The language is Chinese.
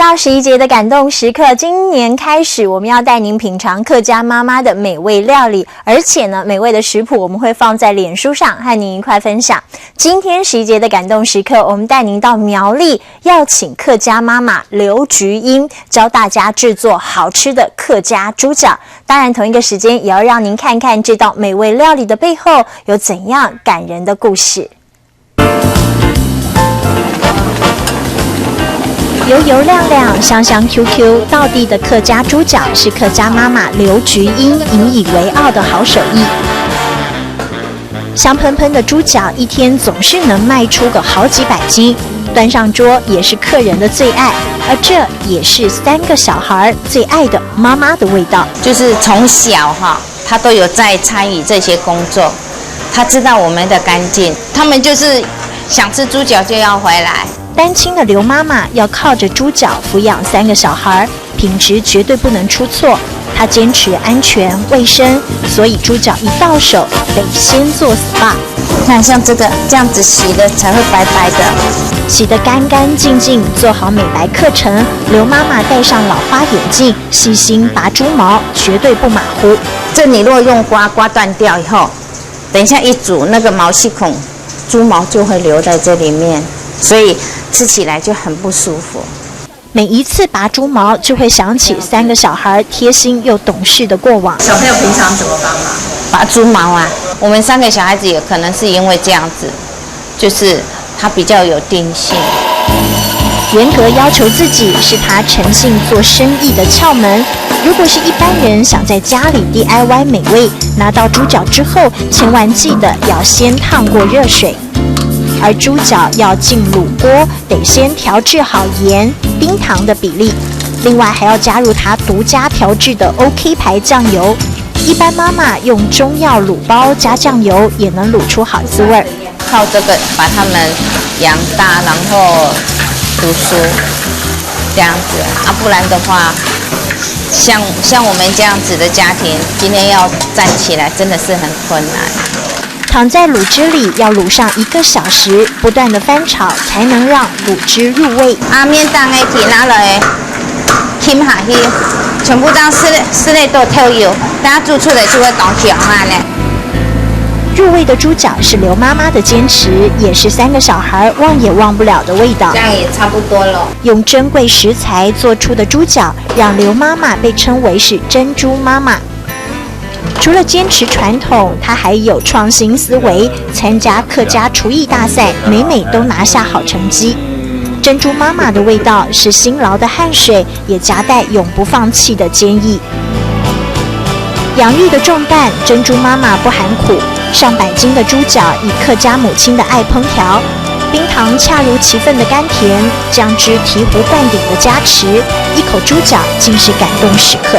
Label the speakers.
Speaker 1: 到11节的感动时刻，今年开始我们要带您品尝客家妈妈的美味料理，而且呢，美味的食谱我们会放在脸书上和您一块分享。今天11节的感动时刻，我们带您到苗栗，要请客家妈妈刘菊英教大家制作好吃的客家猪脚。当然，同一个时间也要让您看看这道美味料理的背后有怎样感人的故事。油油亮亮，香香 QQ， 道地的客家猪脚是客家妈妈刘菊英引以为傲的好手艺。香喷喷的猪脚一天总是能卖出个好几百斤，端上桌也是客人的最爱，而这也是3个小孩最爱的妈妈的味道。
Speaker 2: 就是从小他都有在参与这些工作，他知道我们的干净，他们就是想吃猪脚就要回来。
Speaker 1: 单亲的刘妈妈要靠着猪脚抚养3个小孩，品质绝对不能出错。她坚持安全卫生，所以猪脚一到手得先做 SPA。
Speaker 2: 看像这样子洗的才会白白的，
Speaker 1: 洗得干干净净，做好美白课程。刘妈妈戴上老花眼镜，细心拔猪毛，绝对不马虎。
Speaker 2: 这你如果用刮断掉以后，等一下一煮那个毛细孔，猪毛就会留在这里面，所以吃起来就很不舒服。
Speaker 1: 每一次拔猪毛，就会想起3个小孩贴心又懂事的过往。
Speaker 3: 小朋友平常怎么帮忙？
Speaker 2: 拔猪毛啊，我们3个小孩子也可能是因为这样子，就是他比较有定性。
Speaker 1: 严格要求自己是他诚信做生意的窍门。如果是一般人想在家里 DIY 美味，拿到猪脚之后，千万记得要先烫过热水。而猪脚要进卤锅，得先调制好盐、冰糖的比例，另外还要加入它独家调制的 OK 牌酱油。一般妈妈用中药卤包加酱油，也能卤出好滋味。
Speaker 2: 靠这个把它们养大，然后读书这样子啊，不然的话，像我们这样子的家庭，今天要站起来真的是很困难。
Speaker 1: 躺在卤汁里要卤上1个小时，不断的翻炒才能让卤汁入味。
Speaker 2: 面当的去拿来浸下去，全部当室内都透油，等下煮出来就会搞香啊呢。
Speaker 1: 入味的猪脚是刘妈妈的坚持，也是3个小孩忘也忘不了的味道。
Speaker 2: 这样也差不多了。
Speaker 1: 用珍贵食材做出的猪脚，让刘妈妈被称为是珍珠妈妈。除了坚持传统，她还有创新思维，参加客家厨艺大赛，每都拿下好成绩。珍珠妈妈的味道是辛劳的汗水，也夹带永不放弃的坚毅。养育的重担，珍珠妈妈不含苦，上百斤的猪脚以客家母亲的爱烹调，冰糖恰如其分的甘甜，酱汁醍醐灌顶的加持，一口猪脚竟是感动时刻。